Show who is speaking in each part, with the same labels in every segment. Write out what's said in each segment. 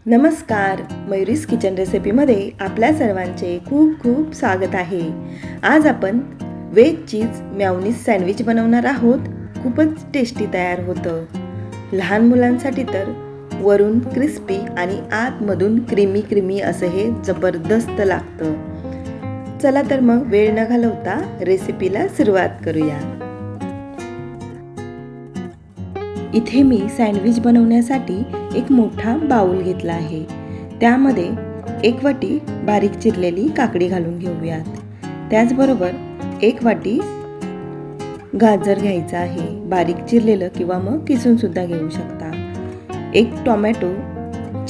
Speaker 1: नमस्कार, मयुरीज किचन रेसिपीमध्ये आपल्या सर्वांचे खूप खूप स्वागत आहे. आज आपण वेज चीज मेयोनीज सँडविच बनवणार आहोत. खूपच टेस्टी तयार होतं. लहान मुलांसाठी तर वरून क्रिस्पी आणि आतमधून क्रीमी असं हे जबरदस्त लागतं. चला तर मग वेळ न घालवता रेसिपीला सुरुवात करूया. इथे मी सँडविच बनवण्यासाठी एक मोठा बाउल घेतला आहे. त्यामध्ये 1 वाटी बारीक चिरलेली काकडी घालून घेऊयात. त्याचबरोबर 1 वाटी गाजर घ्यायचं आहे, बारीक चिरलेलं किंवा मग किसून सुद्धा घेऊ शकता. 1 टोमॅटो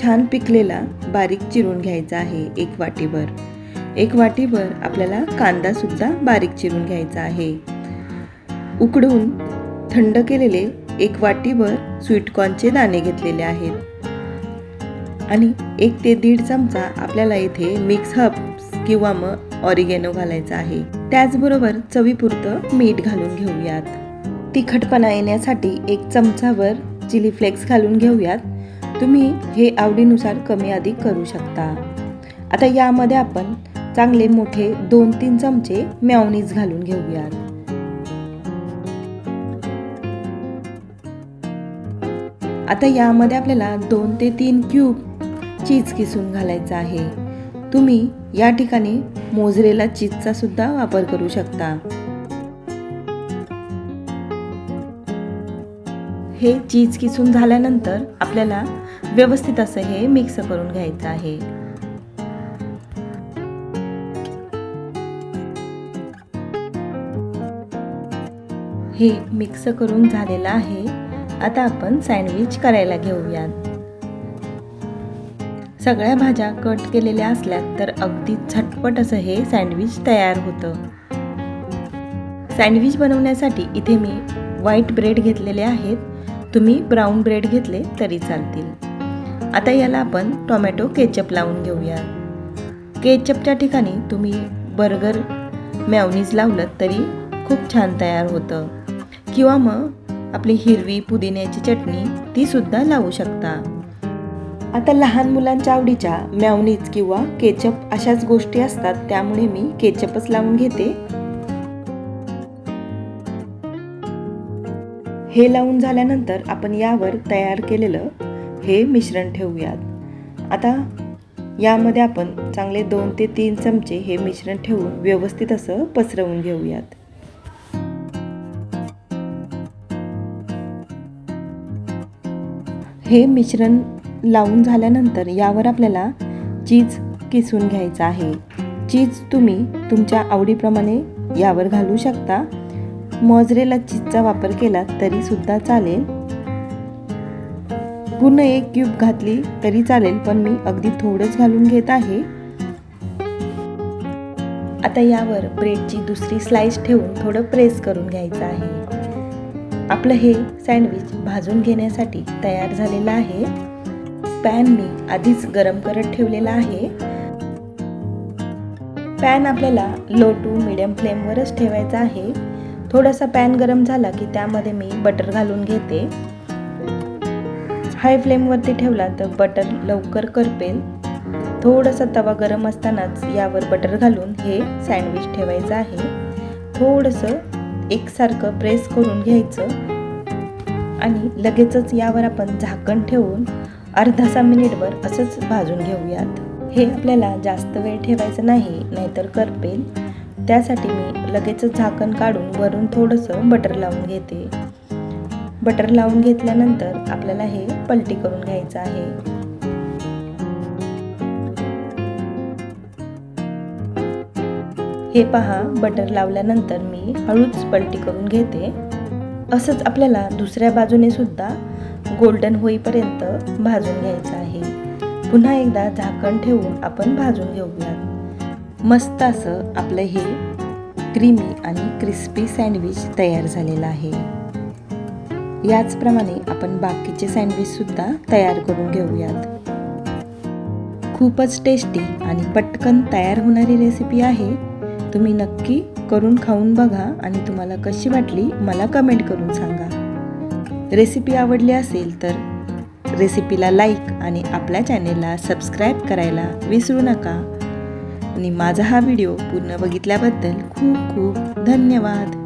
Speaker 1: छान पिकलेला बारीक चिरून घ्यायचा आहे 1 वाटीभर. 1 वाटीभर आपल्याला कांदा सुद्धा बारीक चिरून घ्यायचा आहे. उकडून थंड केलेले 1 वाटीभर स्वीटकॉर्नचे दाणे घेतलेले आहेत आणि 1 ते 1.5 चमचा आपल्याला इथे मिक्स हर्ब्स किंवा मग ऑरिगॅनो घालायचा आहे. त्याचबरोबर चवीपुरतं मीठ घालून घेऊयात. तिखटपणा येण्यासाठी 1 चमचाभर चिली फ्लेक्स घालून घेऊयात. तुम्ही हे आवडीनुसार कमी अधिक करू शकता. आता यामध्ये आपण चांगले मोठे 2-3 चमचे मेयोनीज घालून घेऊयात. आता यामध्ये आपल्याला 2 ते 3 क्यूब चीज किसून घालायचा आहे. तुम्ही या ठिकाणी मोझरेला चीजचा सुद्धा वापर करू शकता. हे चीज किसून झाल्यानंतर आपल्याला व्यवस्थित असं हे मिक्स करून घ्यायचं आहे. हे मिक्स करून झालेलं आहे. आता आपण सँडविच करायला घेऊयात. सगळ्या भाज्या कट केलेल्या असल्या तर अगदी झटपट असं हे सँडविच तयार होतं. सँडविच बनवण्यासाठी इथे मी व्हाईट ब्रेड घेतलेले आहेत. तुम्ही ब्राऊन ब्रेड घेतले तरी चालतील. आता याला आपण टोमॅटो केचप लावून घेऊया. केचपच्या ठिकाणी तुम्ही बर्गर मेयोनीज लावलं तरी खूप छान तयार होतं किंवा मग आपली हिरवी पुदिन्याची चटणी ती सुद्धा लावू शकता. आता लहान मुलांच्या आवडीच्या मेयोनीज किंवा केचप अशाच गोष्टी असतात, त्यामुळे मी केचपच लावून घेते. हे लावून झाल्यानंतर आपण यावर तयार केलेलं हे मिश्रण ठेवूयात. आता यामध्ये आपण चांगले 2 ते 3 चमचे हे मिश्रण ठेवून व्यवस्थित असं पसरवून घेऊयात. हे मिश्रण लावून झाल्यानंतर यावर आपल्याला चीज किसून घ्यायचं आहे. चीज तुम्ही तुमच्या आवडीप्रमाणे यावर घालू शकता. मोझरेला चीजचा वापर केला तरी सुद्धा चालेल. पूर्ण 1 क्यूब घातली तरी चालेल, पण मी अगदी थोडंच घालून घेत आहे. आता यावर ब्रेडची दुसरी स्लाइस ठेवून थोडं प्रेस करून घ्यायचं आहे. आपलं हे सँडविच भाजून घेण्यासाठी तयार झालेलं आहे. पॅन मी आधीच गरम करत ठेवलेला आहे. पॅन आपल्याला लो टू मीडियम फ्लेमवरच ठेवायचा आहे. थोडासा पॅन गरम झाला की त्यामध्ये मी बटर घालून घेते. हाय फ्लेमवरती ठेवला तर बटर लवकर करपेल. थोडासा तवा गरम असतानाच यावर बटर घालून हे सँडविच ठेवायचं आहे. थोडंसं एकसारखं प्रेस करून घ्यायचं आणि लगेचच यावर आपण झाकण ठेवून अर्धा मिनिटभर असंच भाजून घेऊयात. हे आपल्याला जास्त वेळ ठेवायचं नाही, नाहीतर करपेल. त्यासाठी मी लगेचच झाकण काढून वरून थोडंसं बटर लावून घेते. बटर लावून घेतल्यानंतर आपल्याला हे पलटी करून घ्यायचं आहे. हे पहा, बटर लावल्यानंतर मी हळूच पलटी करून घेते. असंच आपल्याला दुसऱ्या बाजूने सुद्धा गोल्डन होईपर्यंत भाजून घ्यायचं आहे. पुन्हा एकदा झाकण ठेवून आपण भाजून घेऊयात. मस्त असं आपलं हे क्रीमी आणि क्रिस्पी सँडविच तयार झालेलं आहे. याचप्रमाणे आपण बाकीचे सँडविच सुद्धा तयार करून घेऊयात. खूपच टेस्टी आणि पटकन तयार होणारी रेसिपी आहे. तुम्ही नक्की करून खाऊन बघा आणि तुम्हाला कशी वाटली मला कमेंट करून सांगा. रेसिपी आवडली असेल तर रेसिपीला लाईक आणि आपल्या चॅनेलला सबस्क्राईब करायला विसरू नका. आणि माझा हा व्हिडिओ पूर्ण बघितल्याबद्दल खूप खूप धन्यवाद.